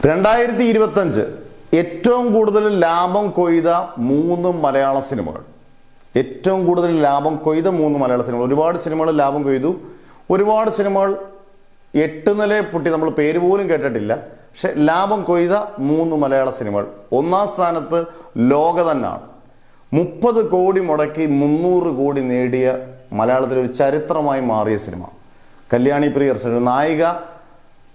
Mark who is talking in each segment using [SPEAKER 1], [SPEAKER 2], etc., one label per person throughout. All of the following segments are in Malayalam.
[SPEAKER 1] 2025 ഏറ്റവും കൂടുതൽ ലാഭം കൊയ്ത 3 മലയാള സിനിമകൾ. ഏറ്റവും കൂടുതൽ ലാഭം കൊയ്ത 3 മലയാള സിനിമകൾ. ഒരുപാട് സിനിമകൾ ലാഭം കൊയ്തു. ഒരുപാട് സിനിമകൾ 8 നില പൊട്ടി, നമ്മൾ പേര് പോലും കേട്ടിട്ടില്ല. പക്ഷെ ലാഭം കൊയ്ത 3 മലയാള സിനിമകൾ. ഒന്നാം സ്ഥാനത്ത് ലോക തന്നെയാണ്. 30 കോടി മുടക്കി 300 കോടി നേടിയ മലയാളത്തിലെ ഒരു ചരിത്രമായി മാറിയ സിനിമ കല്യാണി പ്രിയർ. നായിക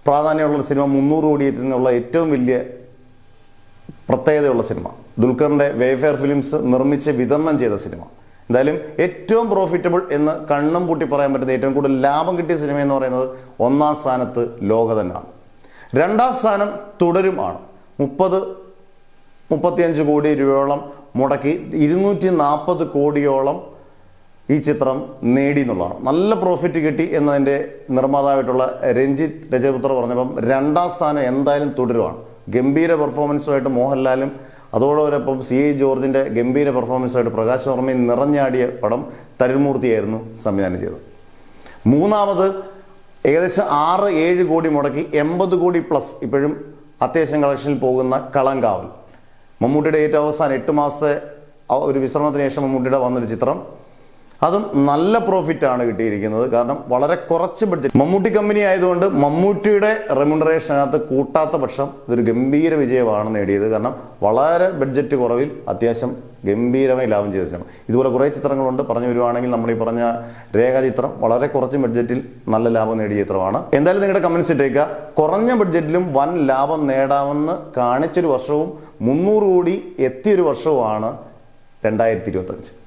[SPEAKER 1] പ്രാധാന്യമുള്ള സിനിമ 300 കോടി എത്തുന്നുള്ള ഏറ്റവും വലിയ പ്രത്യേകതയുള്ള സിനിമ. ദുൽഖറിന്റെ വേഫെയർ ഫിലിംസ് നിർമ്മിച്ച് വിതരണം ചെയ്ത സിനിമ. എന്തായാലും ഏറ്റവും പ്രോഫിറ്റബിൾ എന്ന് കണ്ണും പൂട്ടി പറയാൻ പറ്റുന്ന, ഏറ്റവും കൂടുതൽ ലാഭം കിട്ടിയ സിനിമ എന്ന് പറയുന്നത് ഒന്നാം സ്ഥാനത്ത് ലോക തന്നെയാണ്. രണ്ടാം സ്ഥാനം തുടരുമാണ്. 30-35 കോടി രൂപയോളം മുടക്കി 240 കോടിയോളം ഈ ചിത്രം നേടി എന്നുള്ളതാണ്. നല്ല പ്രോഫിറ്റ് കിട്ടി എന്നതിൻ്റെ നിർമ്മാതാവായിട്ടുള്ള രഞ്ജിത്ത് രജപുത്ര പറഞ്ഞപ്പം രണ്ടാം സ്ഥാനം എന്തായാലും തുടരുവാണ്. ഗംഭീര പെർഫോമൻസുമായിട്ട് മോഹൻലാലും അതോടൊപ്പം CI ജോർജിന്റെ ഗംഭീര പെർഫോമൻസുമായിട്ട് പ്രകാശ് വർമ്മയും നിറഞ്ഞാടിയ പടം തരുൺമൂർത്തിയായിരുന്നു സംവിധാനം ചെയ്തത്. മൂന്നാമത് ഏകദേശം 6-7 കോടി മുടക്കി 80 കോടി പ്ലസ് ഇപ്പോഴും അത്യാവശ്യം കളക്ഷനിൽ പോകുന്ന കളങ്കാവൽ. മമ്മൂട്ടിയുടെ ഏറ്റവും അവസാനം 8 മാസത്തെ ഒരു വിശ്രമത്തിന് ശേഷം മമ്മൂട്ടിയുടെ വന്നൊരു ചിത്രം. അതും നല്ല പ്രോഫിറ്റാണ് കിട്ടിയിരിക്കുന്നത്. കാരണം വളരെ കുറച്ച് ബഡ്ജറ്റ്, മമ്മൂട്ടി കമ്പനി ആയതുകൊണ്ട് മമ്മൂട്ടിയുടെ റെമ്യൂണറേഷനകത്ത് കൂട്ടാത്ത പക്ഷം ഇതൊരു ഗംഭീര വിജയമാണ് നേടിയത്. കാരണം വളരെ ബഡ്ജറ്റ് കുറവിൽ അത്യാവശ്യം ഗംഭീരമായി ലാഭം ചെയ്ത സിനിമ. ഇതുപോലെ കുറേ ചിത്രങ്ങളുണ്ട്. പറഞ്ഞു വരുവാണെങ്കിൽ നമ്മൾ ഈ പറഞ്ഞ രേഖാചിത്രം വളരെ കുറച്ച് ബഡ്ജറ്റിൽ നല്ല ലാഭം നേടിയ ചിത്രമാണ്. എന്തായാലും നിങ്ങളുടെ കമന്റ്സ് ഇട്ടേക്കുക. കുറഞ്ഞ ബഡ്ജറ്റിലും വൻ ലാഭം നേടാമെന്ന് കാണിച്ചൊരു വർഷവും 300 കോടി എത്തിയൊരു വർഷവുമാണ് 2025.